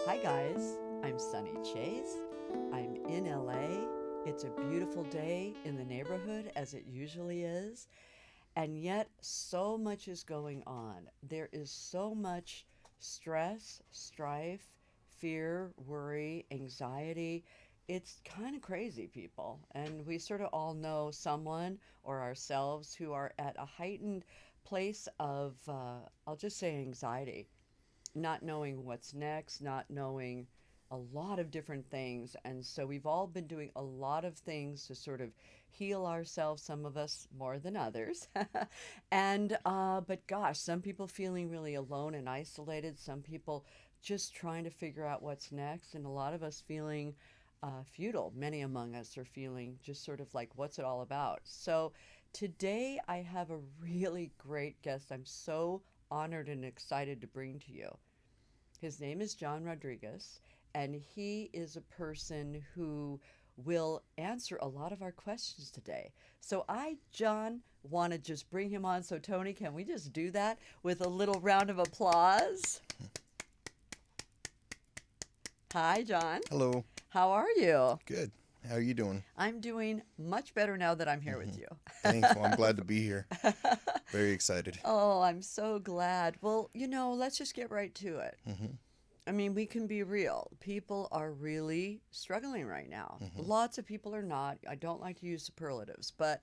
Hi guys, I'm Sunny Chayes. I'm in LA. It's a beautiful day in the neighborhood as it usually is, and yet so much is going on. There is so much stress, strife, fear, worry, anxiety. It's kind of crazy, people. And we sort of all know someone or ourselves who are at a heightened place of, I'll just say, anxiety, not knowing what's next, not knowing a lot of different things. And so we've all been doing a lot of things to sort of heal ourselves, some of us more than others. But gosh, some people feeling really alone and isolated, some people just trying to figure out what's next, and a lot of us feeling futile. Many among us are feeling just sort of like, what's it all about? So today I have a really great guest I'm so honored and excited to bring to you. His name is John Rodriguez, and he is a person who will answer a lot of our questions today. So John, want to just bring him on. So, Tony, can we just do that with a little round of applause? Hi, John. Hello. How are you? Good. How are you doing? I'm doing much better now that I'm here with you. Thanks. Well, I'm glad to be here. Very excited. Oh, I'm so glad. Well, let's just get right to it. hmm I mean, we can be real. People are really struggling right now. hmm Lots of people are not. I don't like to use superlatives, but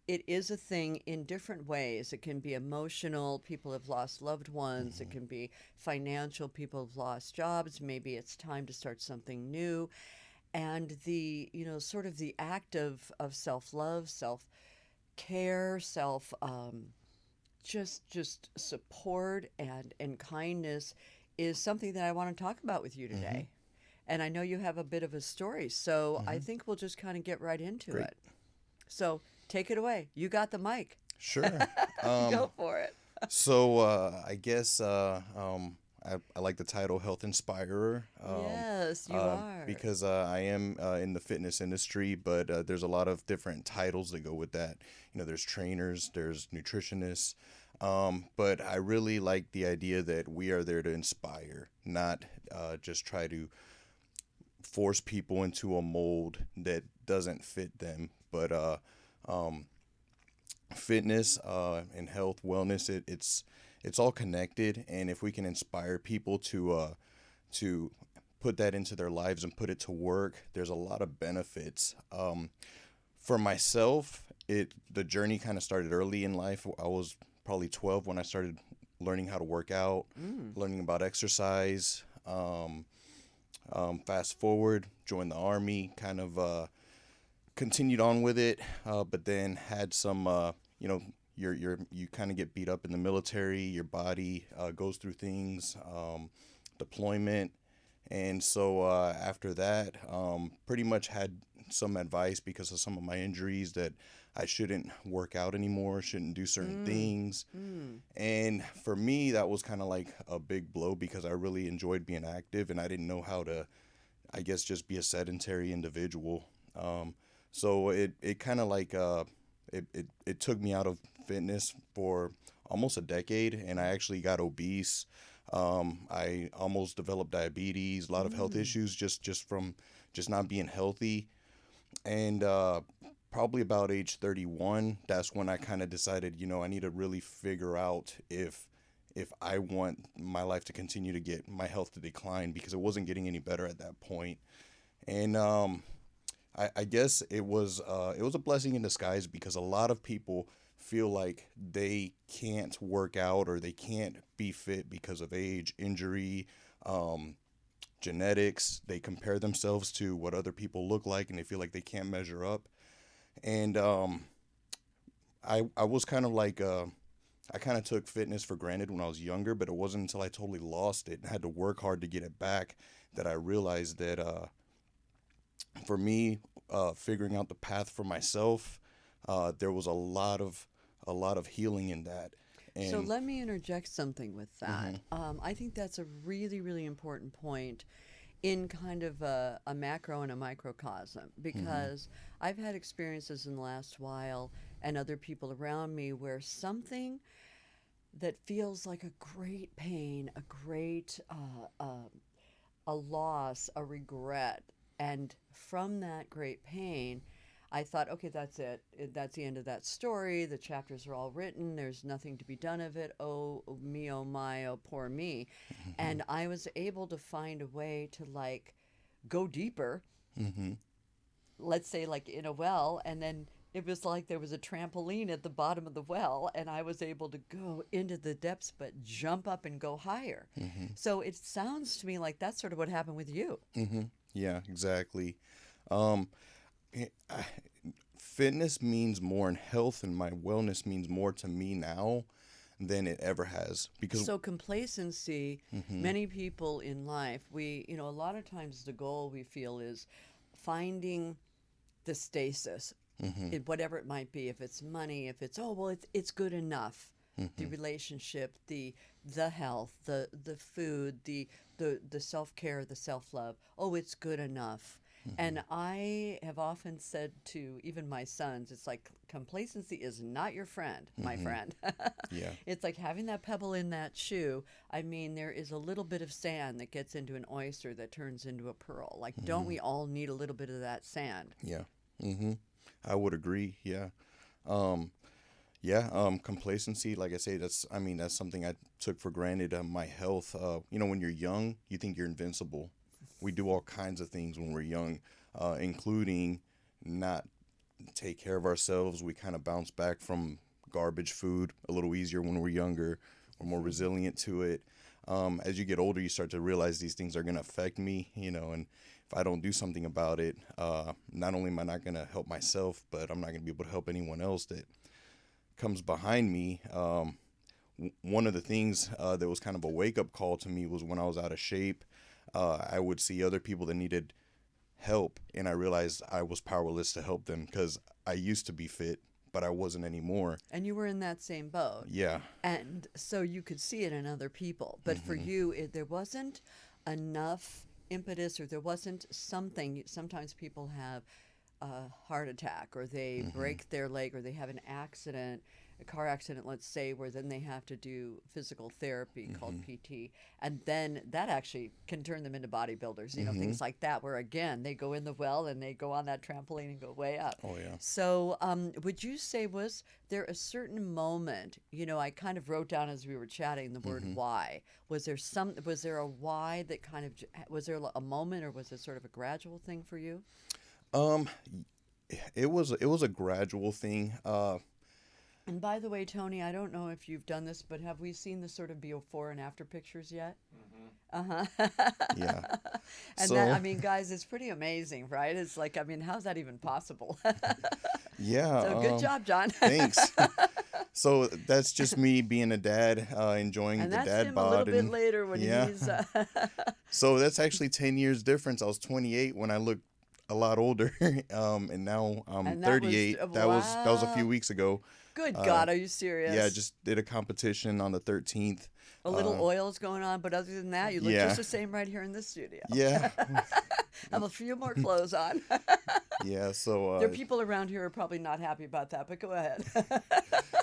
it is a thing in different ways. It can be emotional. People have lost loved ones. It hmm can be financial. People have lost jobs. Maybe it's time to start something new. And sort of the act of self love, self care, self just support and kindness is something that I want to talk about with you hmm today. And I know you have a bit of a story, so I hmm think we'll just kind of get right into Great. it. So take it away. You got the mic. Sure. Um, Go for it. I guess I like the title Health Inspirer Yes, you are. because I am in the fitness industry, but there's a lot of different titles that go with that. There's trainers, there's nutritionists. But I really like the idea that we are there to inspire, not just try to force people into a mold that doesn't fit them. But um, fitness and health, wellness, it's all connected. And if we can inspire people to put that into their lives and put it to work, there's a lot of benefits. For myself, the journey kind of started early in life. I was probably 12 when I started learning how to work out, Mm. learning about exercise. Fast forward, joined the army, kind of continued on with it, but then had some, you kind of get beat up in the military. Your body goes through things, deployment, and so after that, pretty much had some advice because of some of my injuries that I shouldn't work out anymore, shouldn't do certain Mm. things. Mm. And for me, that was kind of like a big blow because I really enjoyed being active and I didn't know how to, I guess, just be a sedentary individual. So it kind of like it took me out of fitness for almost a decade, and I actually got obese. I almost developed diabetes, a lot of health Mm. issues just from just not being healthy. And probably about age 31, that's when I kind of decided, I need to really figure out if I want my life to continue to get my health to decline because it wasn't getting any better at that point. And I guess it was a blessing in disguise because a lot of people feel like they can't work out or they can't be fit because of age, injury, um, genetics. They compare themselves to what other people look like and they feel like they can't measure up. And I was kind of like I kind of took fitness for granted when I was younger, but it wasn't until I totally lost it and had to work hard to get it back that I realized that for me, figuring out the path for myself, there was a lot of healing in that. So And let me interject something with hmm that. I think that's a really, really important point in kind of a macro and a microcosm hmm because I've had experiences in the last while and other people around me where something that feels like a great pain, a great a loss, a regret. And from that great pain, I thought, okay, that's it. That's the end of that story. The chapters are all written. There's nothing to be done of it. Oh, me, oh my, oh poor me. Mm-hmm. And I was able to find a way to like go deeper, Mm-hmm. let's say like in a well, and then it was like there was a trampoline at the bottom of the well, and I was able to go into the depths but jump up and go higher. Mm-hmm. So it sounds to me like that's sort of what happened with you. Mm-hmm. Yeah, exactly. Um, eh, I- Fitness means more, and health and my wellness means more to me now than it ever has. Because, So complacency, mm-hmm. many people in life, we, a lot of times the goal we feel is finding the stasis, Mm-hmm. whatever it might be. If it's money, if it's, oh well, it's good enough. The Mm-hmm. relationship, the health, the food, the self care, the self love. Oh, it's good enough. Mm-hmm. And I have often said to even my sons, it's like complacency is not your friend, my Mm-hmm. friend. Yeah. It's like having that pebble in that shoe. I mean, there is a little bit of sand that gets into an oyster that turns into a pearl. Like, don't Mm-hmm. we all need a little bit of that sand? Yeah. Mm-hmm. I would agree. Yeah. Um, Complacency, like I say, that's something I took for granted. My health, when you're young, you think you're invincible. We do all kinds of things when we're young, including not take care of ourselves. We kind of bounce back from garbage food a little easier when we're younger. We're more resilient to it. As you get older, you start to realize these things are going to affect me, and if I don't do something about it, not only am I not going to help myself, but I'm not going to be able to help anyone else that comes behind me. One of the things that was kind of a wake up call to me was when I was out of shape. I would see other people that needed help, and I realized I was powerless to help them because I used to be fit, but I wasn't anymore. And you were in that same boat. Yeah. And so you could see it in other people. But for Mm-hmm. you, there wasn't enough impetus, or there wasn't something. Sometimes people have a heart attack, or they Mm-hmm. break their leg, or they have an accident, a car accident, let's say, where then they have to do physical therapy called Mm-hmm. PT. And then that actually can turn them into bodybuilders, Mm-hmm. things like that, where again, they go in the well and they go on that trampoline and go way up. Oh yeah. So, would you say, was there a certain moment? I kind of wrote down as we were chatting the word Mm-hmm. why. Was there a why that kind of, was there a moment, or was it sort of a gradual thing for you? Um, it was a gradual thing. And by the way, Tony, I don't know if you've done this, but have we seen the sort of before and after pictures yet? Uh huh. Yeah. And that, So I mean, guys, it's pretty amazing, right? It's like, I mean, how's that even possible? yeah. So good job, John. Thanks. So that's just me being a dad, enjoying And the that's dad him a little bod, bit and later when yeah. he's. So that's actually 10 years difference. I was 28 when I looked a lot older, and now I'm And that was 38. That was a few wow. weeks ago. Good Uh, God, are you yeah, serious? just did a competition on the 13th. A little Uh, oil's going on, but other than that, you look yeah, just the same right here in this studio. yeah, Have a few more clothes on. yeah. So There are people around here who are probably not happy about that, but go ahead.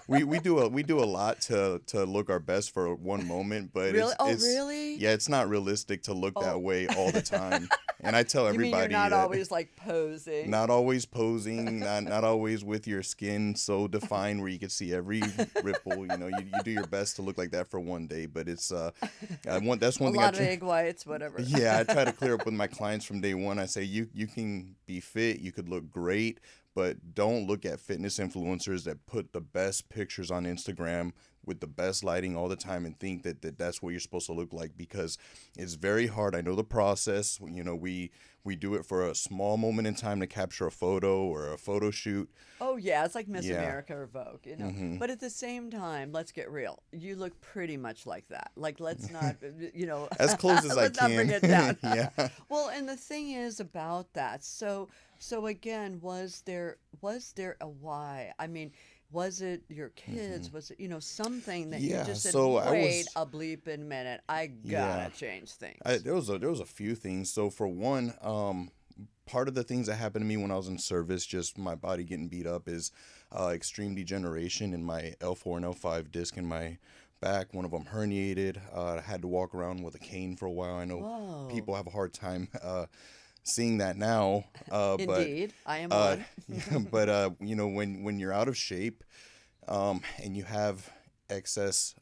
we do a lot to look our best for one moment, but Really? Oh, it's really? yeah, it's not realistic to look Oh, that way all the time. And I tell you mean you're everybody not that always like posing? not always posing, not always with your skin so defined where you can see every ripple. You do your best to look like that for one day, but it's that's A one thing I lot of try. egg whites, whatever. Yeah, I try to clear up with my clients from day one. I say you can be fit, you could look great, but don't look at fitness influencers that put the best pictures on Instagram with the best lighting all the time and think that's what you're supposed to look like, because it's very hard. I know the process. We do it for a small moment in time to capture a photo or a photo shoot. Oh yeah, it's like Miss Yeah. America or Vogue. Hmm. But at the same time, let's get real. You look pretty much like that. Like, let's not, As close as I let's not bring can. it down. Yeah. Well, and the thing is about that. So again, was there a why? I mean, was it your Hmm. kids? Was it something that you Yeah. just said, So I wait was. a bleeping minute, I Yeah. gotta change I, things. there was a few things. So for one, part of the things that happened to me when I was in service, just my body getting beat up, is extreme degeneration in my L4 and L5 disc in my back. One of them herniated. I had to walk around with a cane for a while. I know Whoa. people have a hard time seeing that now, but Indeed, I am uh, one. but when you're out of shape, and you have excess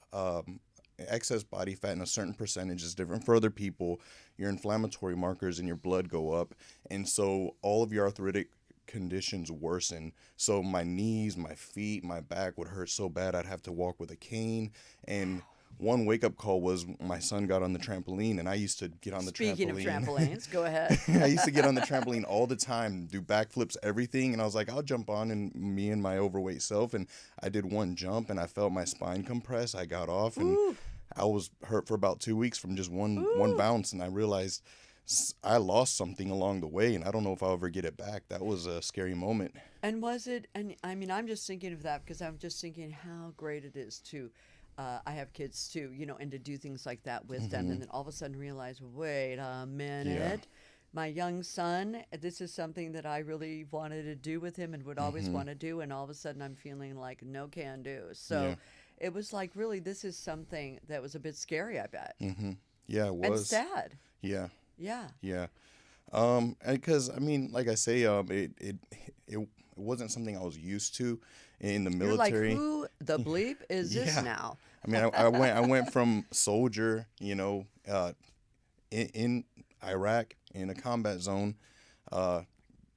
excess body fat in a certain percentage is different for other people. Your inflammatory markers in your blood go up, and so all of your arthritic conditions worsen. So my knees, my feet, my back would hurt so bad I'd have to walk with a cane. And one wake up call was my son got on the trampoline, and I used to get on the Speaking of trampoline. trampolines, go ahead. I used to get on the trampoline all the time, do backflips, everything. And I was like, I'll jump on, and me and my overweight self. And I did one jump, and I felt my spine compress. I got off, and Ooh, I was hurt for about 2 weeks from just one ooh. bounce. And I realized I lost something along the way, and I don't know if I'll ever get it back. That was a scary moment. And was it, and I mean, I'm just thinking of that because I'm just thinking how great it is to, I have kids too, and to do things like that with them. And then all of a sudden realize, wait a Yeah. minute. My young son, this is something that I really wanted to do with him and would always want to do. And all of a sudden I'm feeling like no can do. Yeah. So it was like, really, this is something that was a bit scary, I bet. Yeah, it And was. sad. Yeah. Yeah. Yeah. Because I mean, like I say, it wasn't something I was used to in the You're like, military. who the bleep is this Yeah. now? I mean, I went from soldier, in Iraq in a combat zone, uh,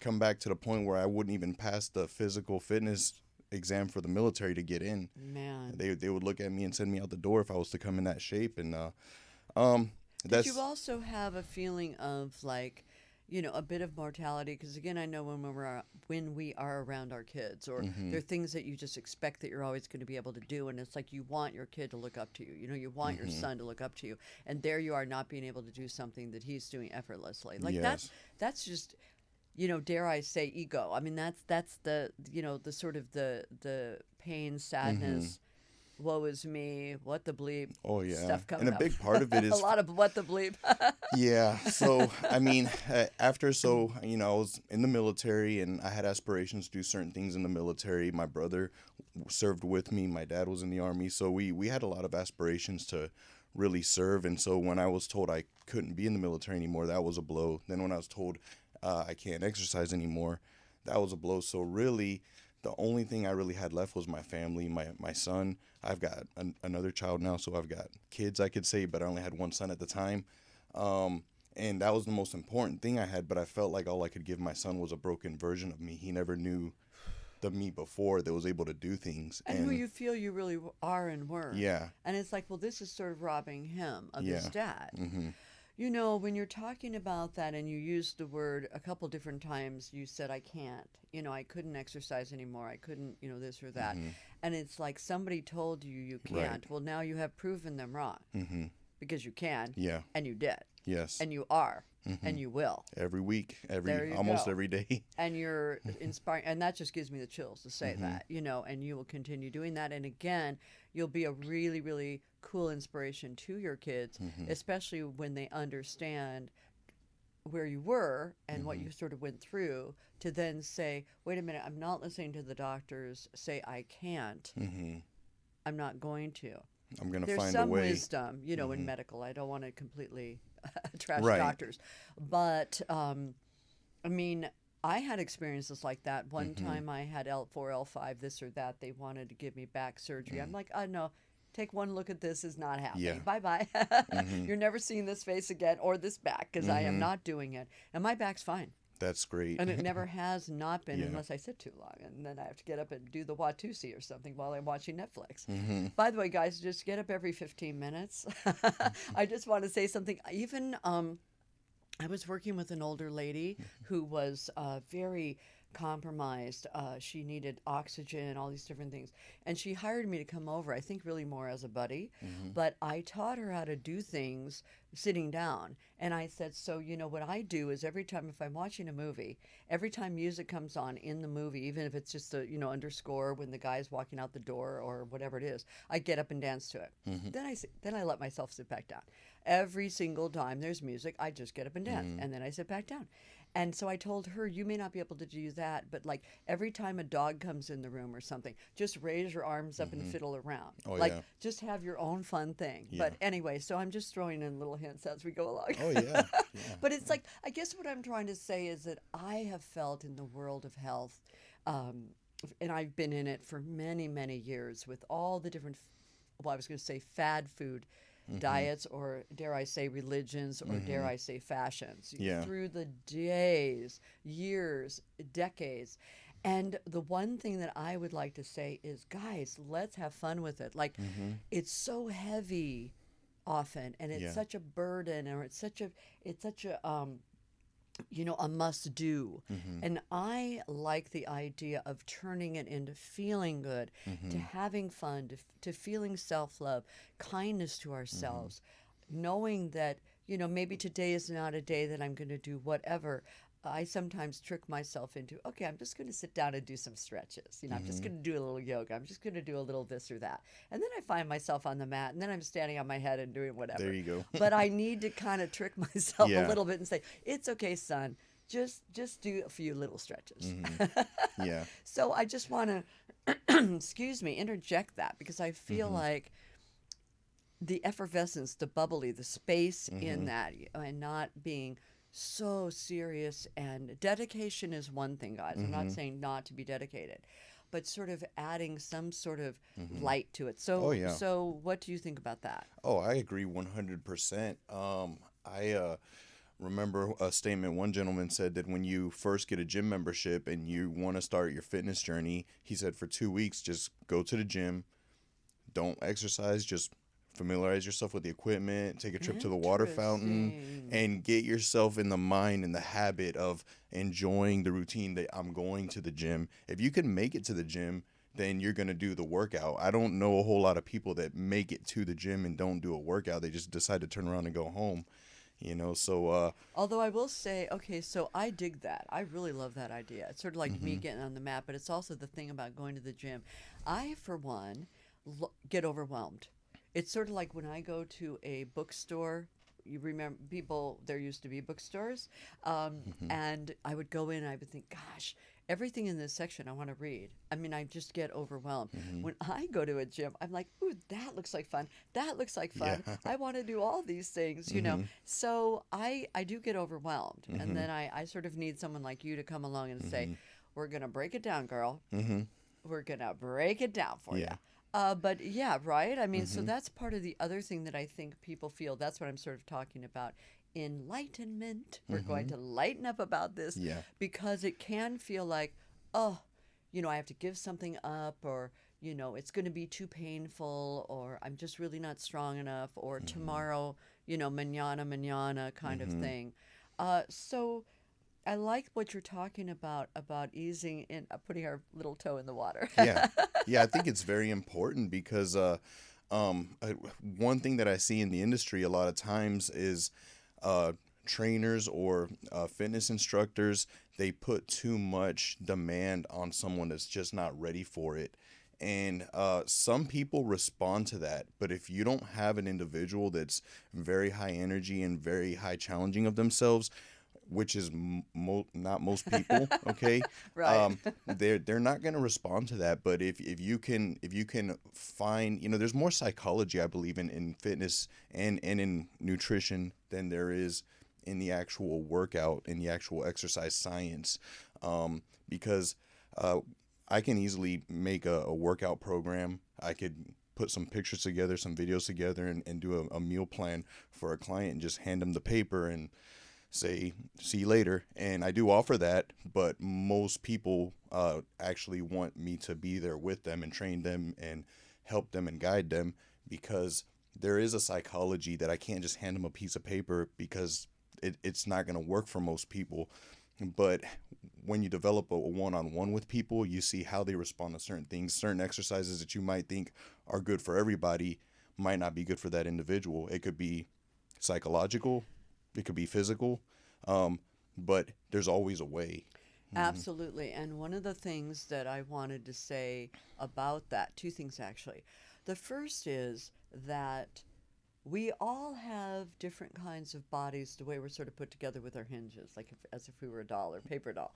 come back to the point where I wouldn't even pass the physical fitness exam for the military to get in. Man. They would look at me and send me out the door if I was to come in that shape, and um, Did you that's also have a feeling of like, a bit of mortality? Because again, I know when we are around our kids, or there are things that you just expect that you're always going to be able to do, and it's like you want your kid to look up to you. You want your son to look up to you, and there you are not being able to do something that he's doing effortlessly. Like that. yes. That's just. Dare I say ego? I mean, that's the sort of the pain, sadness, woe is me, what the bleep Oh yeah, stuff and coming a up. big part of it A is lot of what the bleep. yeah. So I mean, after I was in the military, and I had aspirations to do certain things in the military. My brother served with me. My dad was in the army, so we had a lot of aspirations to really serve. And so when I was told I couldn't be in the military anymore, that was a blow. Then when I was told I can't exercise anymore, that was a blow. So really, the only thing I really had left was my family, my son. I've got another child now, so I've got kids, I could say, but I only had one son at the time. And that was the most important thing I had, but I felt like all I could give my son was a broken version of me. He never knew the me before that was able to do things. And who you feel you really are and were. Yeah, And it's like, well, this is sort of robbing him of his yeah, dad. hmm When you're talking about that and you used the word a couple different times, you said, I can't. I couldn't exercise anymore. I couldn't, this or that. And it's like somebody told you right, can't. Well, now you have proven them wrong because you can yeah, and you did yes, and you are and you will. every week, There you almost go. every day. And you're inspiring, and that just gives me the chills to say that, and you will continue doing that. And again, you'll be a really, really cool inspiration to your kids, especially when they understand where you were and what you sort of went through, to then say, wait a minute, I'm not listening to the doctors say I can't. I'm not going to. I'm gonna There's find a some way. wisdom, in medical. I don't want to completely trash Right. doctors, but I mean, I had experiences like that. One time I had L4, L5, this or that. They wanted to give me back surgery. I'm like, oh no, take one look at this is not happening. Yeah. Bye bye. You're never seeing this face again or this back because I am not doing it. And my back's fine. That's great. And it never has not been Yeah. unless I sit too long. And then I have to get up and do the Watusi or something while I'm watching Netflix. By the way, guys, just get up every 15 minutes. I just want to say something. Even I was working with an older lady who was very compromised. She needed oxygen, all these different things. And she hired me to come over, I think really more as a buddy. But I taught her how to do things sitting down. And I said, so, what I do is every time, if I'm watching a movie, every time music comes on in the movie, even if it's just a, underscore when the guy's walking out the door or whatever it is, I get up and dance to it. Then I let myself sit back down. Every single time there's music, I just get up and dance. And then I sit back down. And so I told her, you may not be able to do that, but like every time a dog comes in the room or something, just raise your arms up and Mm-hmm. fiddle around. Oh Like yeah. just have your own fun thing. Yeah. But anyway, so I'm just throwing in little hints as we go along. Oh yeah. Yeah. But it's like, I guess what I'm trying to say is that I have felt in the world of health, um, and I've been in it for many, many years with all the different, well, I was going to say fad food Mm-hmm. diets, or dare I say religions, or dare Mm-hmm. I say fashions, Yeah. through the days, years, decades. And the one thing that I would like to say is, guys, let's have fun with it. Like, Mm-hmm. it's so heavy often, and it's Yeah. such a burden, or it's such a a must do. Mm-hmm. And I like the idea of turning it into feeling good, to Mm-hmm. having fun, to feeling self love, kindness to Mm-hmm. ourselves, knowing that, maybe today is not a day that I'm going to do whatever. I sometimes trick myself into, okay, I'm just going to sit down and do some stretches. I'm just Mm-hmm. going to do a little yoga. I'm just going to do a little this or that. And then I find myself on the mat, and then I'm standing on my head and doing There whatever. you go. But I need to kind of trick myself a Yeah. little bit and say, it's okay, son. Just do a few little stretches. Mm-hmm. Yeah. So I just want to, excuse me, interject that, because I feel Mm-hmm. like the effervescence, the bubbly, the space in Mm-hmm. that, and not being so serious. And dedication is one thing, guys. I'm not Mm-hmm. saying not to be dedicated, but sort of adding some sort of Mm-hmm. light to it. Oh So, yeah. so what do you think about that? Oh, I agree 100%. I remember a statement one gentleman said that when you first get a gym membership and you want to start your fitness journey, he said for 2 weeks, just go to the gym, don't exercise, just familiarize yourself with the equipment, take a trip to the water fountain, Interesting. and get yourself in the mind and the habit of enjoying the routine that I'm going to the gym. If you can make it to the gym, then you're going to do the workout. I don't know a whole lot of people that make it to the gym and don't do a workout. They just decide to turn around and go home, so Although I will say, okay, so I dig that. I really love that idea. It's sort of like me mhm. getting on the mat, but it's also the thing about going to the gym. I, for one, get overwhelmed. It's sort of like when I go to a bookstore. You remember, people, there used to be bookstores, Mhm. and I would go in and I would think, gosh, everything in this section I want to read. I mean, I just get overwhelmed. Mhm. When I go to a gym, I'm like, ooh, that looks like fun. That looks like Yeah. fun. I want to do all these things. Mhm. So I do get overwhelmed. And Mhm. then I sort of need someone like you to come along and say, Mhm. we're going to break it down, girl. Mhm. We're going to break it down for you. Yeah. But yeah, right? I mean, so Mhm. that's part of the other thing that I think people feel. That's what I'm sort of talking about. Enlightenment. We're going Mhm. to lighten up about this, Yeah. because it can feel like, oh, I have to give something up, or, it's going to be too painful, or I'm just really not strong enough, or Mhm. tomorrow, manana, manana kind of Mhm. thing. So I like what you're talking about easing in, putting our little toe in the water. Yeah. Yeah, I think it's very important because one thing that I see in the industry a lot of times is uh, trainers or fitness instructors, they put too much demand on someone that's just not ready for it. And some people respond to that. But if you don't have an individual that's very high energy and very high challenging of themselves, which is not most people, okay, Right. um, they're not going to respond to that. But if you can find, there's more psychology, I believe, in fitness and in nutrition than there is in the actual workout, in the actual exercise science, because uh, I can easily make a workout program. I could put some pictures together, some videos together, and do a meal plan for a client and just hand them the paper and say, see you later. And I do offer that, but most people actually want me to be there with them and train them and help them and guide them, because there is a psychology that I can't just hand them a piece of paper, because it's not going to work for most people. But when you develop a one-on-one with people, you see how they respond to certain things. Certain exercises that you might think are good for everybody might not be good for that individual. It could be psychological, it could be physical, um, but there's always a way. Hmm. Absolutely. And one of the things that I wanted to say about that, two things actually. The first is that we all have different kinds of bodies, the way we're sort of put together with our hinges, like as if we were a doll or paper doll.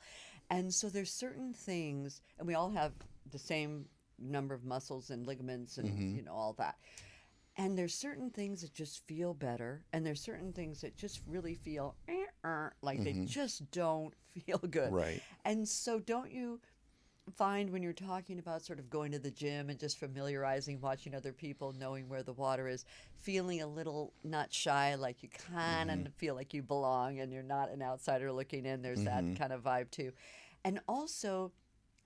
And so there's certain things, and we all have the same number of muscles and ligaments and, Mm-hmm. all that. And there's certain things that just feel better, and there's certain things that just really feel like they Mm-hmm. just don't feel good. Right. And so, don't you find when you're talking about sort of going to the gym and just familiarizing, watching other people, knowing where the water is, feeling a little not shy, like you kind Mm-hmm. of feel like you belong and you're not an outsider looking in? There's that Mm-hmm. kind of vibe too. And also,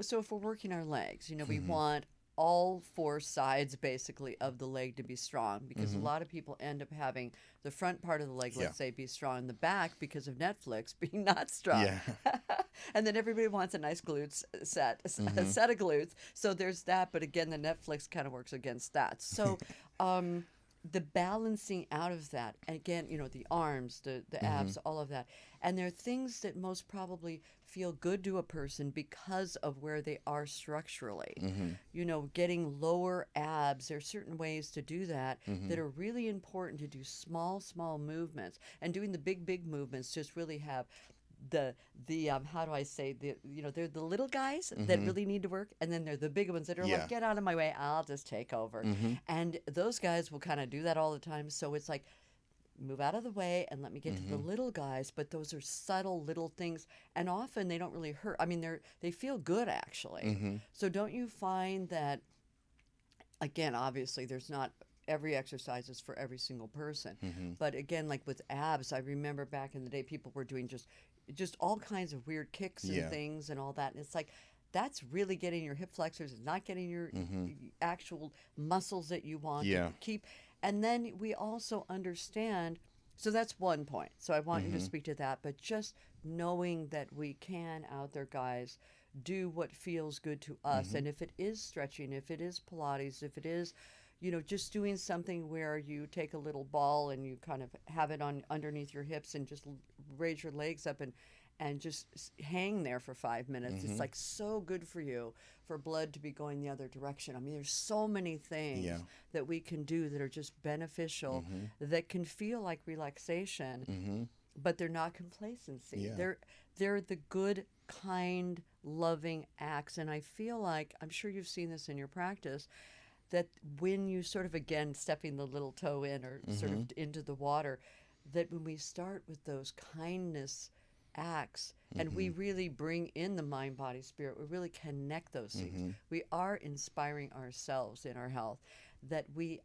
so if we're working our legs, we Mm-hmm. want all four sides basically of the leg to be strong, because a Mm-hmm. lot of people end up having the front part of the leg, Yeah. let's say, be strong, in the back because of Netflix being not strong. Yeah. And then everybody wants a nice glutes set, a Mm-hmm. set of glutes. So there's that. But again, the Netflix kind of works against that. So um, the balancing out of that, and again, the arms, the Mm-hmm. abs, all of that. And there are things that most probably feel good to a person because of where they are structurally. Mm-hmm. Getting lower abs, there are certain ways to do that Mm-hmm. that are really important, to do small, small movements. And doing the big, big movements just really have the how do I say, they're the little guys that Mm-hmm. really need to work, and then they're the big ones that are like, Yeah. get out of my way, I'll just take over. Mm-hmm. And those guys will kind of do that all the time. So it's like, move out of the way and let me get to the Mm-hmm. little guys. But those are subtle little things, and often they don't really hurt. I mean, they feel good actually. Mm-hmm. So don't you find that, again, obviously there's not every exercise is for every single person, Mm-hmm. but again, like with abs, I remember back in the day people were doing just all kinds of weird kicks and Yeah. things and all that, and it's like, that's really getting your hip flexors, and not getting your Mm-hmm. actual muscles that you want to Yeah. keep. And then we also understand, so that's one point, so I want you to Mm-hmm. speak to that. But just knowing that we can, out there, guys, do what feels good to us. Mm-hmm. And if it is stretching, if it is Pilates, if it is, just doing something where you take a little ball and you kind of have it on underneath your hips and just raise your legs up and just hang there for 5 minutes. It's Mm-hmm. like so good for you, for blood to be going the other direction. I mean, there's so many Yeah. things that we can do that are just beneficial, Mm-hmm. that can feel like relaxation, Mm-hmm. but they're not complacency. Yeah. They're the good, kind, loving acts. And I feel like, I'm sure you've seen this in your practice, that when you sort of, again, stepping the little toe in, or sort Mm-hmm. of into the water, that when we start with those kindness acts, and we Mm-hmm. really bring in the mind, body, spirit, we really connect those things, Mm-hmm. we are inspiring ourselves in our health, that we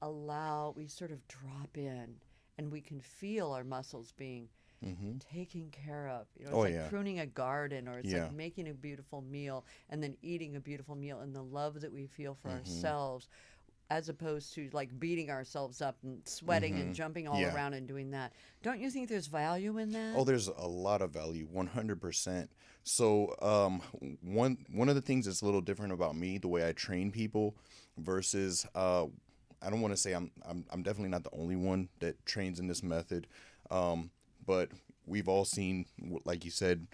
sort of drop in, and we can feel our muscles being Mm-hmm. taken care of. It's Oh like yeah. pruning a garden, or it's Yeah. like making a beautiful meal and then eating a beautiful meal, and the love that we feel for Mm-hmm. ourselves, as opposed to like beating ourselves up and sweating and Mm-hmm. jumping all Yeah. around and doing that. Don't you think there's value in that? Oh, there's a lot of value, 100%. So, one of the things that's a little different about me, the way I train people, versus I don't want to say I'm definitely not the only one that trains in this method, but we've all seen, like you said,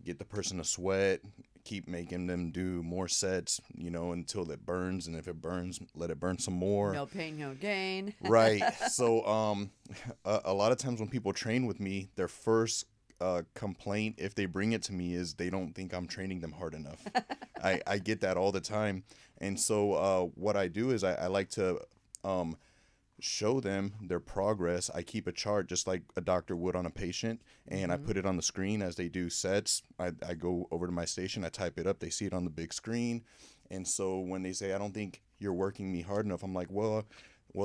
get the person to sweat, keep making them do more sets, until it burns, and if it burns, let it burn some more. No pain, no gain. Right. So, a lot of times when people train with me, their first complaint, if they bring it to me, is they don't think I'm training them hard enough. I get that all the time. And so, what I do is I like to um, show them their progress. I keep a chart just like a doctor would on a patient, and I Mm-hmm. put it on the screen as they do sets. I go over to my station, I type it up, they see it on the big screen. And so when they say, I don't think you're working me hard enough, I'm like, well,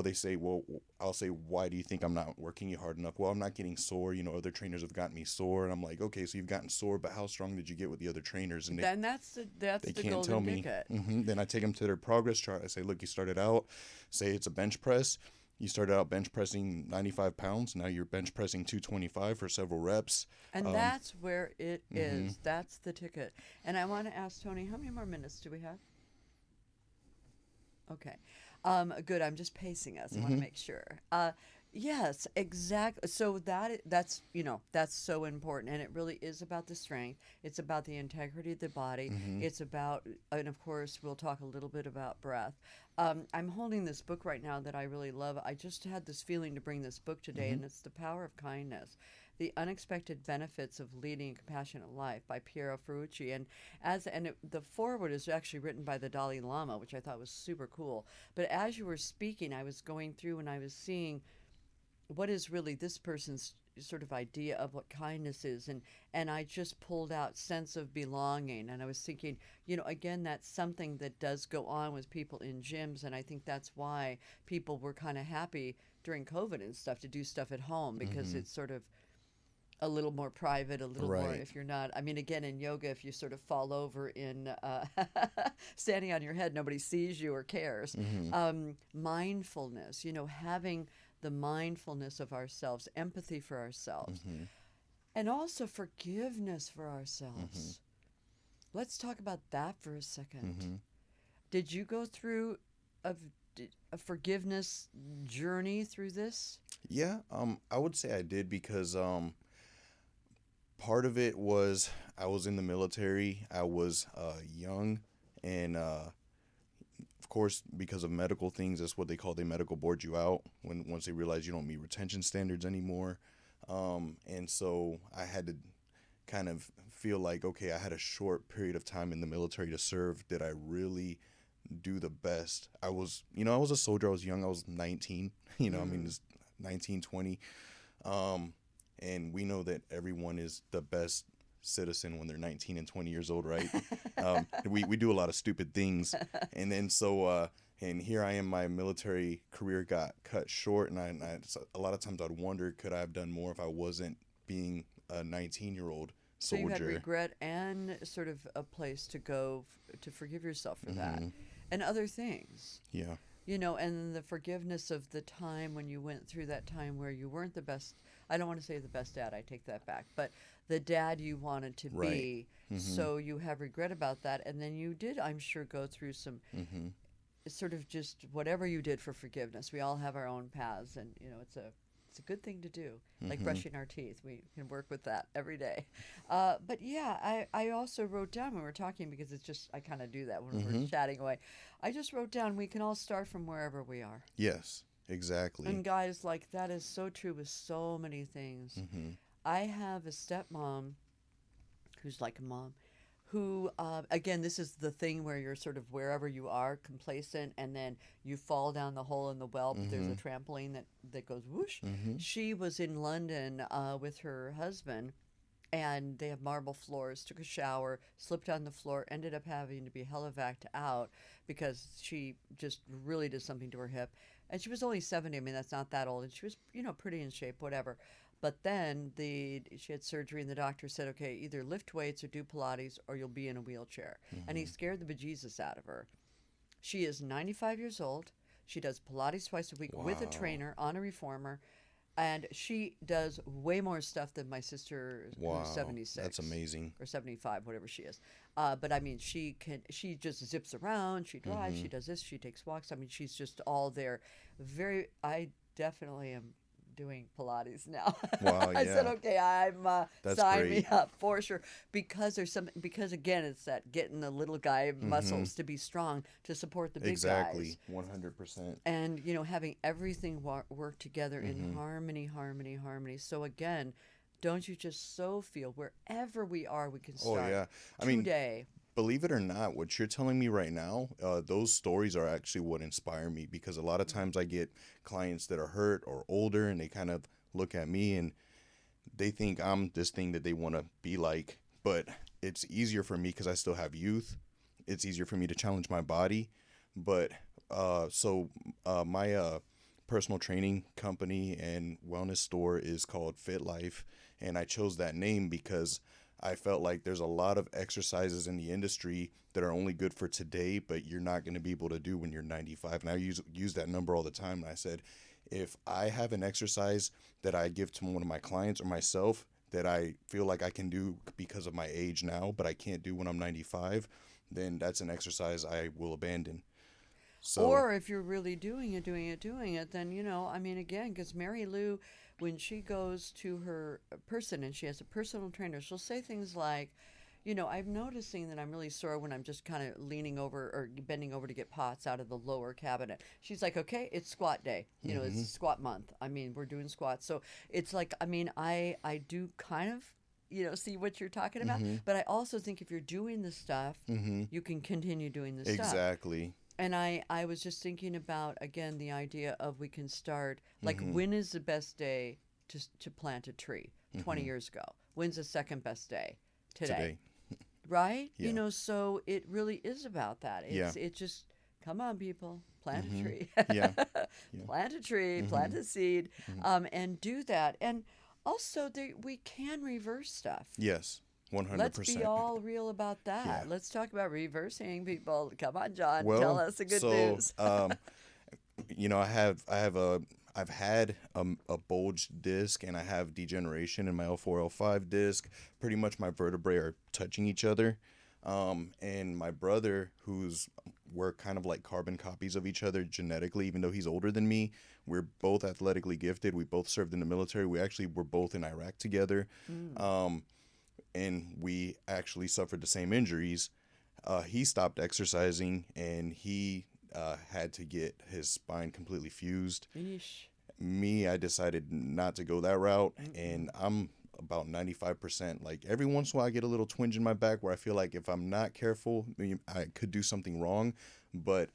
they say, well, I'll say, why do you think I'm not working you hard enough? Well, I'm not getting sore. Other trainers have gotten me sore. And I'm like, okay, so you've gotten sore, but how strong did you get with the other trainers? And Then that's they the can't tell golden me. ticket. Then I take them to their progress chart. I say, look, you started out, say it's a bench press. You started out bench pressing 95 pounds. Now you're bench pressing 225 for several reps. And Um, that's where it mhm. is. That's the ticket. And I want to ask Tony, how many more minutes do we have? Okay. Good. I'm just pacing us. I want to Mhm. make sure. Yes, exactly. So that's that's so important, and it really is about the strength. It's about the integrity of the body. Mm-hmm. It's about, and of course, we'll talk a little bit about breath. I'm holding this book right now that I really love. I just had this feeling to bring this book today, Mm-hmm. and it's The Power of Kindness. The Unexpected Benefits of Leading a Compassionate Life by Piero Ferrucci. The foreword is actually written by the Dalai Lama, which I thought was super cool. But as you were speaking, I was going through and I was seeing what is really this person's sort of idea of what kindness is, and I just pulled out sense of belonging, and I was thinking, again, that's something that does go on with people in gyms, and I think that's why people were kind of happy during COVID and stuff to do stuff at home, because Mm-hmm. it's sort of a little more private, a little more, Right. if you're not, I mean, again, in yoga, if you sort of fall over in standing on your head, nobody sees you or cares. Mm-hmm. Mindfulness, having the mindfulness of ourselves, empathy for ourselves, Mm-hmm. and also forgiveness for Mm-hmm. ourselves. Let's talk about that for a second. Mm-hmm. Did you go through a, a forgiveness journey through this? Yeah, I would say I did because part of it was I was in the military. I was young, and of course, because of medical things, that's what they medical board you out when once they realize you don't meet retention standards anymore. And so I had to kind of feel like, okay, I had a short period of time in the military to serve. Did I really do the best? I was a soldier. I was young. I was 19. I mean, Mm. it's 19, 20. Um, and we know that everyone is the best citizen when they're 19 and 20 years old, right? We do a lot of stupid things. And then and here I am, my military career got cut short. So a lot of times I'd wonder, could I have done more if I wasn't being a 19-year-old So you had soldier? regret and sort of a place to go to forgive yourself for that Hmm. and other things. Yeah. And the forgiveness of the time when you went through that time where you weren't the best. I don't want to say the best dad, I take that back, but the dad you wanted to Right. be. Hmm. So you have regret about that. And then you did, I'm sure, go through some Hmm. sort of just whatever you did for forgiveness. We all have our own paths, and it's a good thing to do. Like Hmm. brushing our teeth, we can work with that every day. But yeah, I also wrote down when we were talking, because it's just I kind of do that when we're Hmm. chatting away. I just wrote down we can all start from wherever we are. Yes, exactly. And guys, like that is so true with so many things. Hmm. I have a stepmom who's like a mom, who again, this is the thing where you're sort of wherever you are complacent, and then you fall down the hole in the well, but there's a Hmm. trampoline that goes whoosh. Hmm. She was in London with her husband, and they have marble floors, took a shower, slipped on the floor, ended up having to be helivaced out because she just really did something to her hip. And she was only 70. I mean, that's not that old. And she was, pretty in shape, whatever. But then she had surgery, and the doctor said, okay, either lift weights or do Pilates, or you'll be in a wheelchair. And he Hmm. scared the bejesus out of her. She is 95 years old. She does Pilates twice a week with a Wow. trainer on a reformer, and she does way more stuff than my sister, who's Wow. That's 76 amazing. or 75, whatever she is. But I mean, she just zips around, she drives, Hmm. she does this, she takes walks. I mean, she's just all there. I definitely am doing Pilates now. Wow. I said, Yeah. okay, I'm That's sign me great. up for sure, because again, it's that getting the little guy Hmm. muscles to be strong to support the big guys, Exactly. 100%. and having everything work together in Hmm. harmony, harmony, harmony. So again, don't you just so feel wherever we are, we can Oh start yeah. I mean, today. believe it or not, what you're telling me right now, those stories are actually what inspire me, because a lot of times I get clients that are hurt or older, and they kind of look at me and they think I'm this thing that they want to be like. But it's easier for me because I still have youth. It's easier for me to challenge my body. But my personal training company and wellness store is called Fit Life, and I chose that name because I felt like there's a lot of exercises in the industry that are only good for today, but you're not going to be able to do when you're 95. And I use that number all the time. And I said, if I have an exercise that I give to one of my clients or myself that I feel like I can do because of my age now, but I can't do when I'm 95, then that's an exercise I will abandon. So, Or if you're really doing it, then, I mean, again, because Mary Lou, when she goes to her person and she has a personal trainer, she'll say things like, I'm noticing that I'm really sore when I'm just kind of leaning over or bending over to get pots out of the lower cabinet. She's like, okay, it's squat day. It's mm-hmm, squat month. I mean, we're doing squats. So it's like, I mean, I do kind of, see what you're talking about. mm-hmm, But I also think if you're doing the stuff, mm-hmm, you can continue doing the stuff. exactly. And I was just thinking about, again, the idea of we can start, like, Mm-hmm, when is the best day to plant a tree? 20 mm-hmm. years ago. When's the second best day? Today. Today. Right? Yeah. So it really is about that. Yeah. It just, come on, people, plant a Mm-hmm. tree. Yeah. Yeah. Plant a tree, Mm-hmm. plant a seed, Mm-hmm. and do that. And also, we can reverse stuff. Yes. Let's be 100%. all real about Yeah. that. Let's talk about reversing, people. Come on, John. Tell Well, us the good so news. I've had a bulged disc, and I have degeneration in my L4 L5 disc. Pretty much my vertebrae are touching each other. And my brother, we're kind of like carbon copies of each other genetically, even though he's older than me. We're both athletically gifted. We both served in the military. We actually were both in Iraq together. Mm. Um, and we actually suffered the same injuries. He stopped exercising, and he had to get his spine completely fused. Yeesh. Me, I decided not to go that route, Mm-mm. and I'm about 95%. Like every once in a while, I get a little twinge in my back where I feel like if I'm not careful, I could do something wrong. But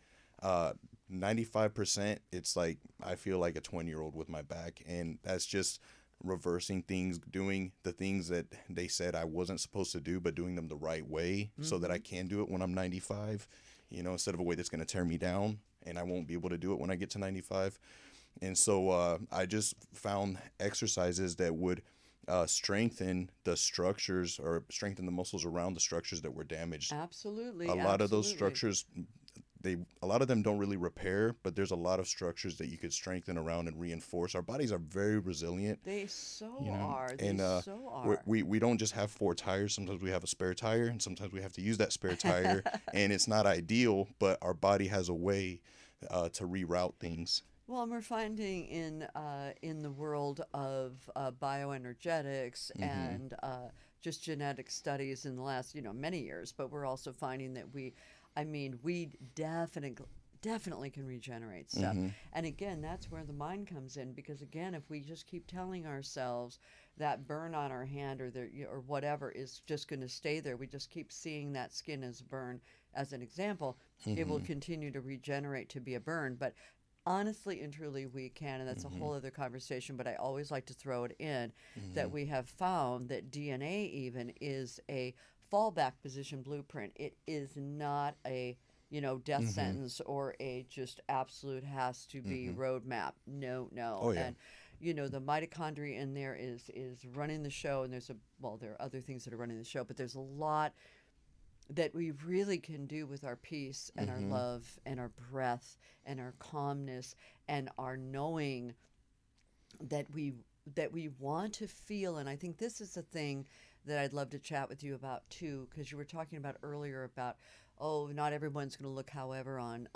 95%, it's like I feel like a 20-year-old with my back, and that's just reversing things, doing the things that they said I wasn't supposed to do, but doing them the right way so that I Mm-hmm. can do it when I'm 95, instead of a way that's going to tear me down and I won't be able to do it when I get to 95. And so I just found exercises that would strengthen the structures or strengthen the muscles around the structures that were damaged. A Absolutely. lot of those Absolutely. structures, a lot of them don't really repair, but there's a lot of structures that you could strengthen around and reinforce. Our bodies are very resilient, They so you know, are. They and so we are. we don't just have four tires. Sometimes we have a spare tire, and sometimes we have to use that spare tire, and it's not ideal, but our body has a way to reroute things. Well, and we're finding in the world of bioenergetics Mm-hmm. and just genetic studies in the last many years, but we're also finding that I mean, we definitely can regenerate stuff. Mm-hmm. And again, that's where the mind comes in, because again, if we just keep telling ourselves that burn on our hand or whatever is just going to stay there, we just keep seeing that skin as a burn as an example, it will Mm-hmm. continue to regenerate to be a burn. But honestly and truly, we can, and that's a Mm-hmm. whole other conversation, but I always like to throw it in that Mm-hmm. we have found that DNA even is a fallback position blueprint. It is not a death Mm-hmm. sentence or a just absolute has to be Mm-hmm. roadmap. No, no. Oh yeah. And the mitochondria in there is running the show, and there are other things that are running the show, but there's a lot that we really can do with our peace and our Mm-hmm. love and our breath and our calmness and our knowing that we want to feel. And I think this is the thing that I'd love to chat with you about too, because you were talking about earlier about, oh, not everyone's going to look however on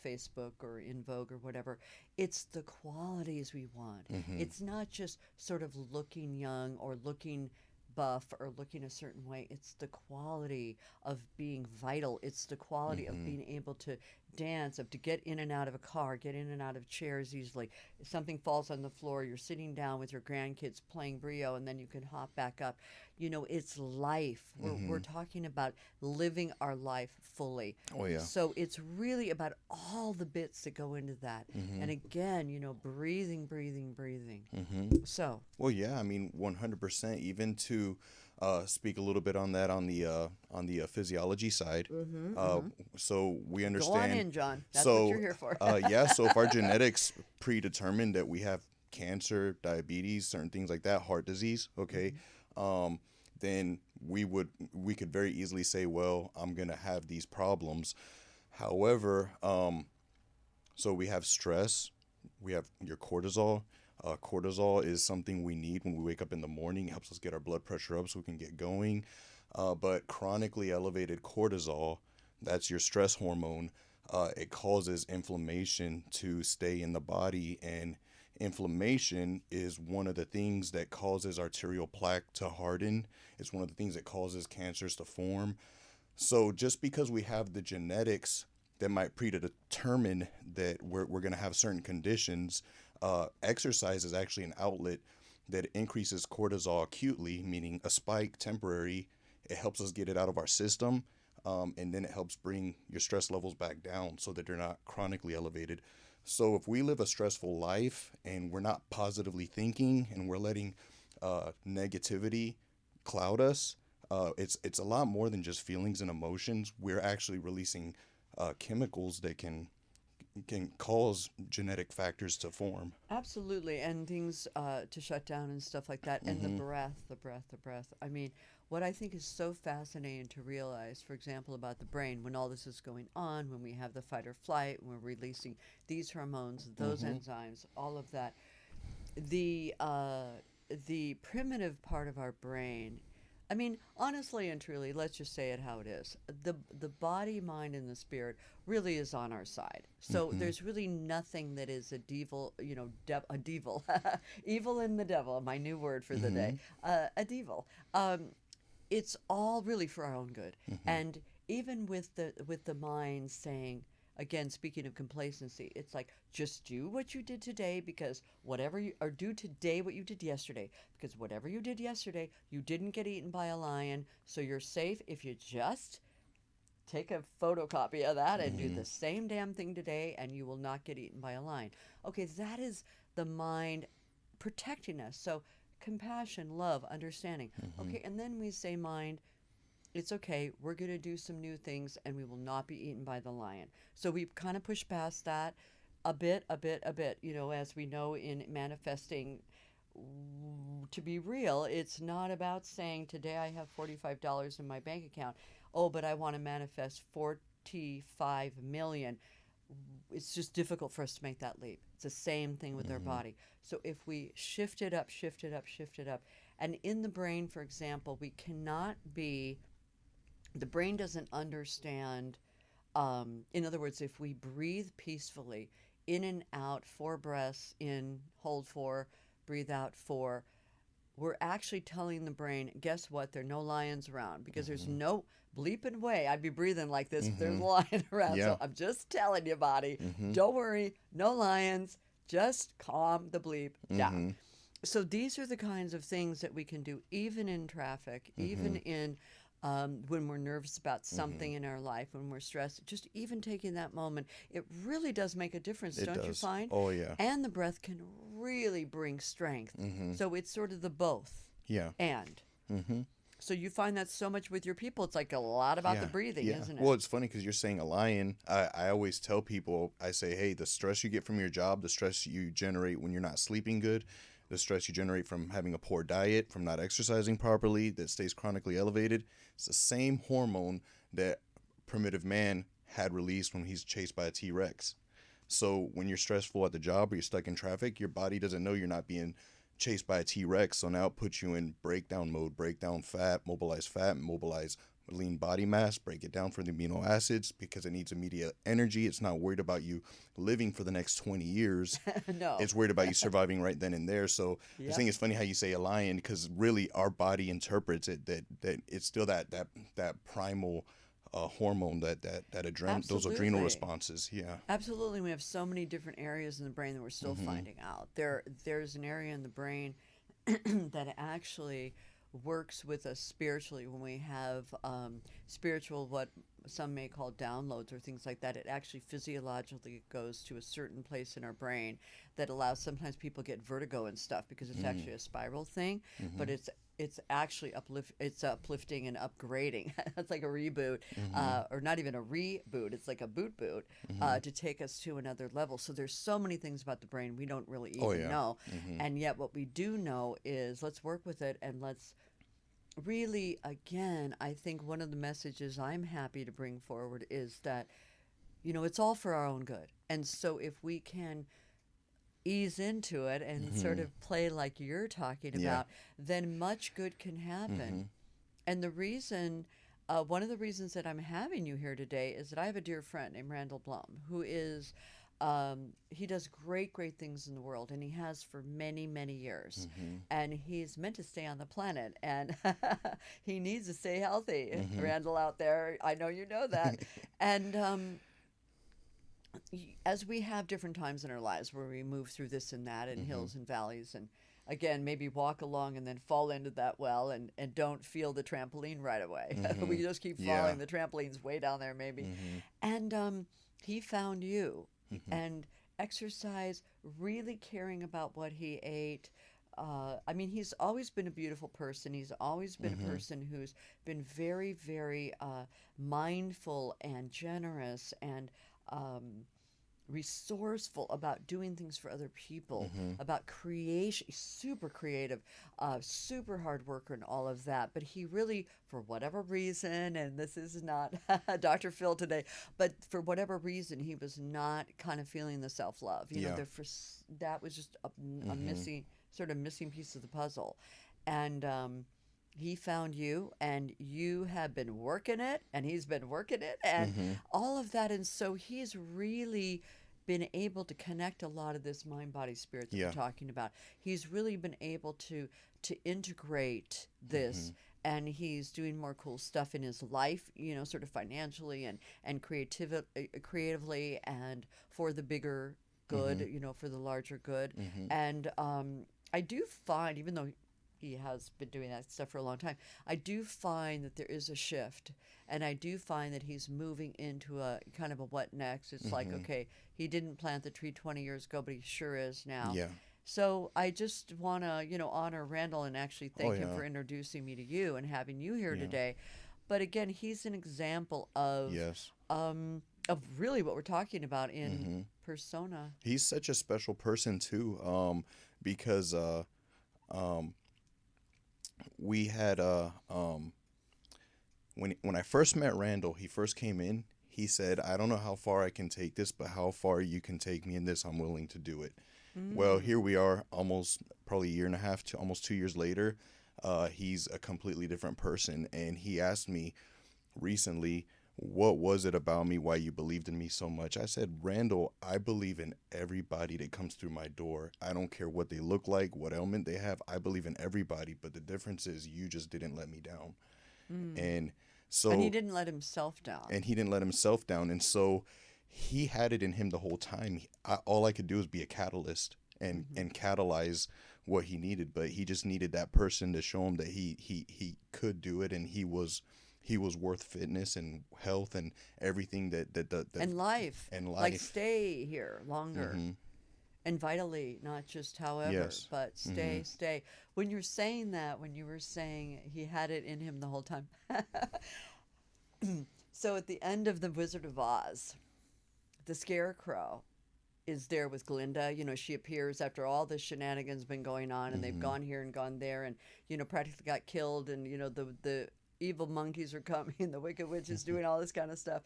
Facebook or in Vogue or whatever. It's the qualities we want. Mm-hmm. It's not just sort of looking young or looking buff or looking a certain way. It's the quality of being vital. It's the quality of Mm-hmm. being able to dance, of to get in and out of a car, get in and out of chairs easily. If something falls on the floor, you're sitting down with your grandkids playing Brio, and then you can hop back up. It's life. We're Mm-hmm. talking about living our life fully. Oh yeah. So it's really about all the bits that go into that. Mm-hmm. And again, breathing, breathing, breathing. Mm-hmm. So, Well, yeah. I mean, 100%. Even to speak a little bit on that on the physiology side. mm-hmm, Uh, mm-hmm. so we Go on understand. in, John. That's what So you're here for. yeah. So if our genetics predetermine that we have cancer, diabetes, certain things like that, heart disease, okay, um, then we could very easily say, well, I'm gonna have these problems. However, so we have stress, we have your cortisol. Cortisol is something we need when we wake up in the morning. It helps us get our blood pressure up so we can get going. But chronically elevated cortisol, that's your stress hormone, it causes inflammation to stay in the body, and inflammation is one of the things that causes arterial plaque to harden. It's one of the things that causes cancers to form. So just because we have the genetics that might predetermine that we're going to have certain conditions, exercise is actually an outlet that increases cortisol acutely, meaning a spike temporary. It helps us get it out of our system, and then it helps bring your stress levels back down so that they're not chronically elevated. So if we live a stressful life and we're not positively thinking and we're letting negativity cloud us, it's a lot more than just feelings and emotions. We're actually releasing chemicals that can cause genetic factors to form. Absolutely, and things to shut down and stuff like that, and the Mm-hmm. breath, the breath, the breath. I mean, what I think is so fascinating to realize, for example, about the brain, when all this is going on, when we have the fight or flight, when we're releasing these hormones, those Mm-hmm. enzymes, all of that, the uh, the primitive part of our brain. I mean, honestly and truly, let's just say it how it is. The body, mind, and the spirit really is on our side. So Mm-hmm. there's really nothing that is a devil, a devil, evil in the devil. My new word for the day, Mm-hmm. a devil. Um, it's all really for our own good. Mm-hmm. And even with the mind saying, again, speaking of complacency, it's like just do what you did today, because whatever you, or do today what you did yesterday, because whatever you did yesterday, you didn't get eaten by a lion, so you're safe if you just take a photocopy of that and do Mm-hmm. the same damn thing today, and you will not get eaten by a lion. Okay, that is the mind protecting us. So compassion, love, understanding. Mm-hmm. Okay, and then we say, mind, it's okay. We're going to do some new things and we will not be eaten by the lion. So we kind of push past that a bit, a bit, a bit. As we know in manifesting, to be real, it's not about saying, today I have $45 in my bank account. Oh, but I want to manifest 45 million. It's just difficult for us to make that leap. It's the same thing with our Mm-hmm. body. So if we shift it up, shift it up, shift it up, and in the brain, for example, we cannot be, the brain doesn't understand. In other words, if we breathe peacefully, in and out, 4 breaths in, hold 4, breathe out 4, we're actually telling the brain, guess what? There are no lions around, because there's Mm-hmm. no bleeping way I'd be breathing like this if there's Mm-hmm. a lion around. Yeah. So I'm just telling you, body, Mm-hmm. don't worry, no lions, just calm the bleep down. Mm-hmm. So these are the kinds of things that we can do even in traffic, Mm-hmm. even in when we're nervous about Mm-hmm. something in our life, when we're stressed, just even taking that moment, it really does make a difference, It don't you does. find? Oh yeah. And the breath can really bring strength. Mm-hmm. So it's sort of the both Yeah. and. Mm-hmm. So you find that so much with your people. It's like a lot about the Yeah, breathing, yeah. isn't it? Well, it's funny because you're saying a lion. I always tell people, I say, hey, the stress you get from your job, the stress you generate when you're not sleeping good, the stress you generate from having a poor diet, from not exercising properly, that stays chronically elevated, it's the same hormone that primitive man had released when he's chased by a T Rex. So when you're stressful at the job or you're stuck in traffic, your body doesn't know you're not being chased by a T Rex. So now it puts you in breakdown mode, break down fat, mobilize lean body mass, break it down for the amino acids because it needs immediate energy. It's not worried about you living for the next 20 years. No. It's worried about you surviving right then and there. So I just Yep. think it's funny how you say a lion because really our body interprets it that it's still that primal hormone those adrenal Absolutely. responses. Yeah. Absolutely. We have so many different areas in the brain that we're still Mm-hmm. finding out. There's an area in the brain that actually works with us spiritually when we have spiritual, what some may call downloads or things like that. It actually physiologically goes to a certain place in our brain that allows, sometimes people get vertigo and stuff because it's Mm-hmm. actually a spiral thing, but Mm-hmm. it's actually it's uplifting and upgrading. It's like a reboot, Mm-hmm. or not even a reboot. It's like a boot Mm-hmm. to take us to another level. So there's so many things about the brain we don't really Oh even yeah. know, Mm-hmm. and yet what we do know is, let's work with it, and let's really, again, I think one of the messages I'm happy to bring forward is that, it's all for our own good. And so if we can ease into it and sort Mm-hmm. of play like you're talking Yeah. about, then much good can Mm-hmm. happen. And the reason, one of the reasons that I'm having you here today is that I have a dear friend named Randall Blum who is, he does great, great things in the world, and he has for many, many years. Mm-hmm. And he's meant to stay on the planet, and he needs to stay healthy. Mm-hmm. Randall out there, I know you know that. And as we have different times in our lives where we move through this and that and Mm-hmm. hills and valleys and again maybe walk along and then fall into that well and don't feel the trampoline right away. Mm-hmm. We just keep Yeah. falling, the trampoline's way down there maybe. Mm-hmm. And he found you Mm-hmm. and exercise, really caring about what he ate. I mean, he's always been a beautiful person. He's always been a Mm-hmm. person who's been very, very mindful and generous and um, resourceful about doing things for other people, Mm-hmm. about creation. He's super creative, super hard worker, and all of that. But he really, for whatever reason, and this is not Dr. Phil today, but for whatever reason, he was not kind of feeling the self love. You know, Yeah. that was just a Mm-hmm. missing, sort of missing piece of the puzzle. And he found you, and you have been working it, and he's been working it, and Mm-hmm. all of that. And so he's really been able to connect a lot of this mind body spirit that we're Yeah. talking about. He's really been able to integrate Mm-hmm. this, and he's doing more cool stuff in his life, you know, sort of financially and creatively and for the bigger good, Mm-hmm. you know, for the larger good. Mm-hmm. And I do find, even though he has been doing that stuff for a long time, I do find that there is a shift, and I do find that he's moving into a kind of a what next. It's like, Mm-hmm. okay, he didn't plant the tree 20 years ago, but he sure is now. Yeah. So I just want to, you know, honor Randall and actually Oh thank him yeah. for introducing me to you and having you here Yeah. today. But again, he's an example Yes. of really what we're talking about in Mm-hmm. persona. He's such a special person too, because um, we had when I first met Randall, he first came in. He said, "I don't know how far I can take this, but how far you can take me in this, I'm willing to do it." Well, Mm. here we are, almost probably a year and a half to almost 2 years later. He's a completely different person, and he asked me recently, "What was it about me? Why you believed in me so much?" I said, "Randall, I believe in everybody that comes through my door. I don't care what they look like, what ailment they have. I believe in everybody, but the difference is you just didn't let me down." Mm. And And he so, didn't let himself down. and he didn't let himself down. And so he had it in him the whole time. All I could do was be a catalyst Hmm. and catalyze what he needed, but he just needed that person to show him that he could do it, and he was worth fitness and health and everything that And life, and like life. stay here longer Mhm. and vitally, not just however, Yes. but stay, Mhm. stay. When you're saying that, when you were saying he had it in him the whole time. So at the end of The Wizard of Oz, the Scarecrow is there with Glinda. You know, she appears after all the shenanigans been going on, and they've Mhm. gone here and gone there, and you know, practically got killed, and you know, the evil monkeys are coming, the Wicked Witch is doing all this kind of stuff,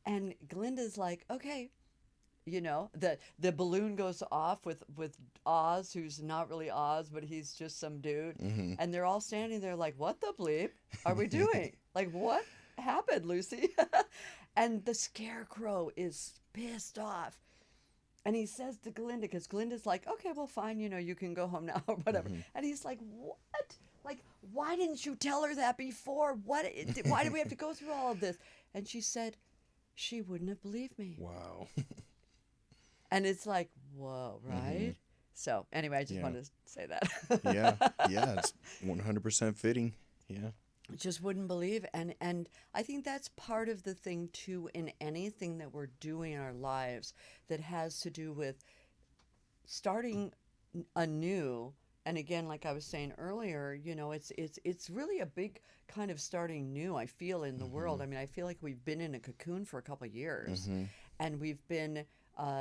and Glinda's like, okay, you know, the balloon goes off with Oz, who's not really Oz, but he's just some dude, Mhm. and they're all standing there like, what the bleep are we doing? Like, what happened, Lucy? And the Scarecrow is pissed off. And he says to Glinda, because Glinda's like, okay, well, fine, you know, you can go home now or whatever. Mhm. And he's like, what? Like, why didn't you tell her that before? Why did we have to go through all of this? And she said, she wouldn't have believed me. Wow. And it's like, whoa, Mhm. right? So, anyway, I just Yeah. wanted to say Yeah. that. Yeah. It's 100% fitting. Yeah. Just wouldn't believe. And I think that's part of the thing too in anything that we're doing in our lives that has to do with starting anew. And again, like I was saying earlier, you know, it's really a big kind of starting new, I feel, in the world. Mhm. I mean, I feel like we've been in a cocoon for a couple of years, Mhm. and we've been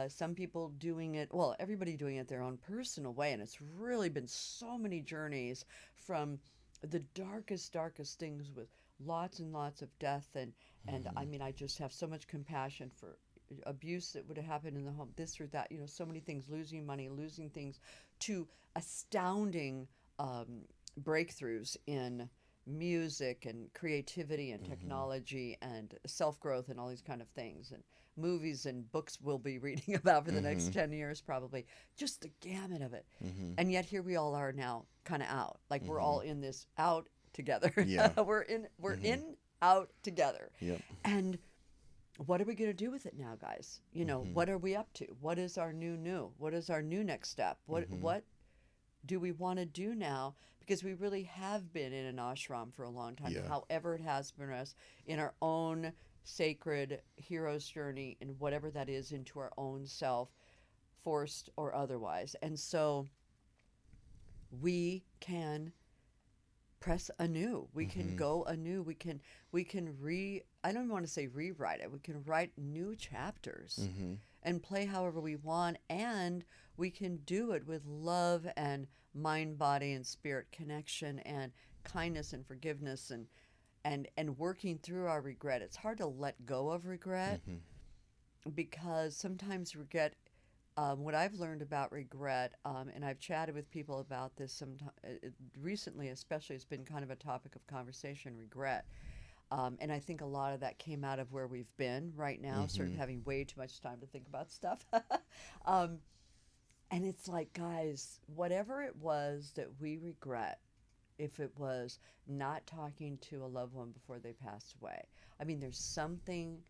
some people doing it, well, everybody doing it their own personal way, and it's really been so many journeys from the darkest things with lots and lots of death, and I Mhm. mean, I just have so much compassion for abuse that would have happened in the home, this or that, you know, so many things, losing money, losing things, to astounding breakthroughs in music and creativity and technology and self-growth and all these kind of things, and movies and books we'll be reading about for the next 10 years probably, just the gamut of it. And yet here we all are now, kind of out, like we're all in this out together. Yeah. We're in out together. Yep. And what are we going to do with it now, guys? What are we up to? What is our new? What is our new next step? What do we want to do now? Because we really have been in an ashram for a long time, Yeah. however it has been us, in our own sacred hero's journey, and whatever that is, into our own self, forced or otherwise. And so we can press anew. We can go anew. We can I don't want to say rewrite it. We can write new chapters and play however we want, and we can do it with love and mind, body, and spirit connection, and kindness and forgiveness, and working through our regret. It's hard to let go of regret, because sometimes regret, what I've learned about regret, and I've chatted with people about this recently, especially, it's been kind of a topic of conversation, regret. And I think a lot of that came out of where we've been right now, sort of having way too much time to think about stuff. And it's like, guys, whatever it was that we regret, if it was not talking to a loved one before they passed away, I mean, there's something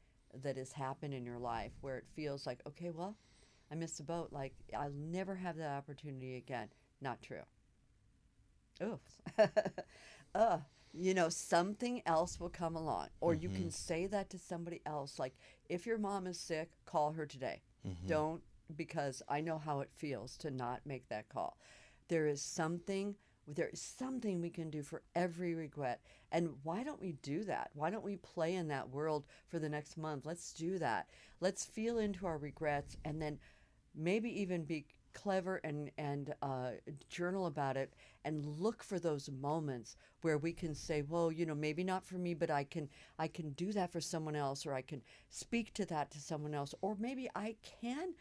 that has happened in your life where it feels like, okay, well, I missed the boat. Like, I'll never have that opportunity again. Not true. Oh, something else will come along. Or you can say that to somebody else. Like, if your mom is sick, call her today. Don't, because I know how it feels to not make that call. There is something we can do for every regret. And why don't we do that? Why don't we play in that world for the next month? Let's do that. Let's feel into our regrets, and then maybe even be clever and journal about it, and look for those moments where we can say, well, maybe not for me, but I can do that for someone else, or I can speak to that to someone else, or maybe I can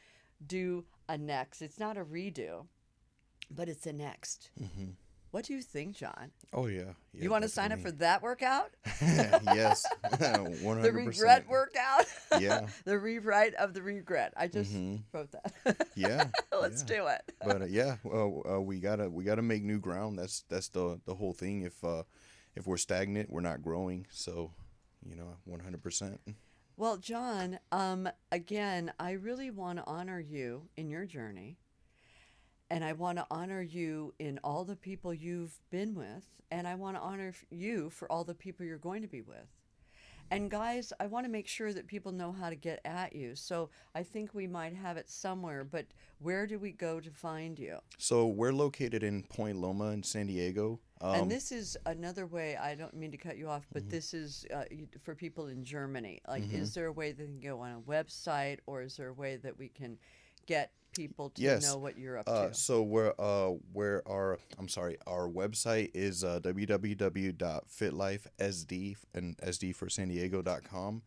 do a next. It's not a redo, but it's a next. What do you think, John? Oh yeah. You want to sign up for that workout? Yes. 100%. The regret workout? Yeah. The rewrite of the regret. I just wrote that. Yeah. Let's do it. But we gotta make new ground. That's the whole thing. If we're stagnant, we're not growing. So, 100%. Well, John, again, I really want to honor you in your journey. And I want to honor you in all the people you've been with. And I want to honor you for all the people you're going to be with. And guys, I want to make sure that people know how to get at you. So I think we might have it somewhere, but where do we go to find you? So we're located in Point Loma in San Diego. And this is another way, I don't mean to cut you off, but this is for people in Germany. Like, is there a way they can go on a website, or is there a way that we can get people to know what you're up to? So our website is www.fitlifesd, and SD for San Diego.com.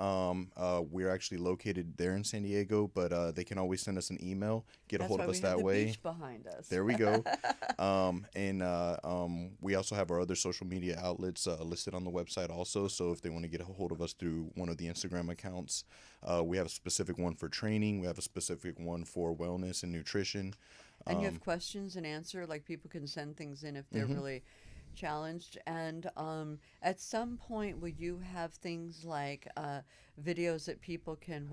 We're actually located there in San Diego, but they can always send us an email, get a hold of us that way. Beach behind us. There we go. We also have our other social media outlets listed on the website also. So if they want to get a hold of us through one of the Instagram accounts, we have a specific one for training. We have a specific one for wellness and nutrition. And you have questions and answer, like people can send things in if they're really challenged. And at some point, will you have things like videos that people can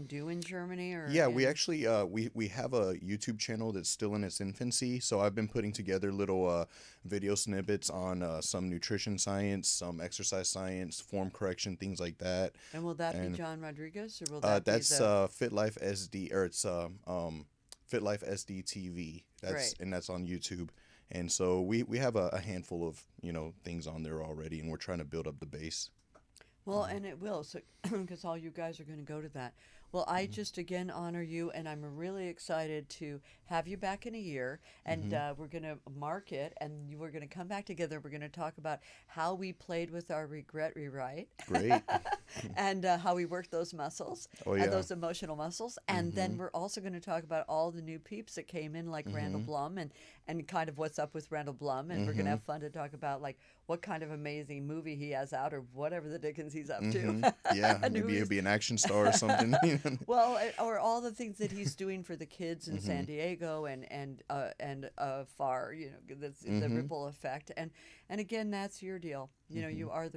do in Germany? Or we actually we have a YouTube channel that's still in its infancy. So I've been putting together little video snippets on some nutrition science, some exercise science, form correction, things like that. And will that be John Rodriguez, or will that that's be Fit Life SD, or it's Fit Life SD TV. That's on YouTube. And so we have a handful of things on there already, and we're trying to build up the base. Well, and it will, so because all you guys are going to go to that. Well, I just again honor you, and I'm really excited to have you back in a year. And Hmm. we're going to mark it, and we're going to come back together. We're going to talk about how we played with our regret rewrite Great. and how we worked those muscles, Oh yeah. those emotional muscles. And then Hmm. we're also going to talk about all the new peeps that came in, like Randall Hmm. Blum, and kind of what's up with Randall Blum. And we're going to Hmm. have fun to talk about like what kind of amazing movie he has out or whatever the dickens he's up to. Hmm. Yeah, And who maybe it'll he's be an action star or something. well, or all the things that he's doing for the kids in Hmm. San Diego and far, that's the Hmm. ripple effect. And again, that's your deal. Hmm. You are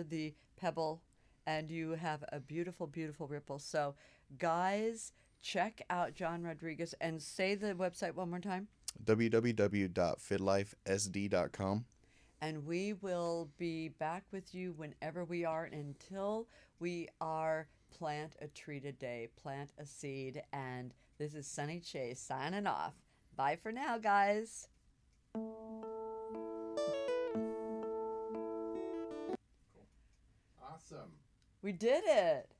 the pebble, and you have a beautiful, beautiful ripple. So, guys, check out John Rodriguez and say the website one more time. www.fitlifesd.com. And we will be back with you whenever we are until we are plant a tree today, plant a seed. And this is Sunny Chase signing off. Bye for now, guys. Awesome. We did it.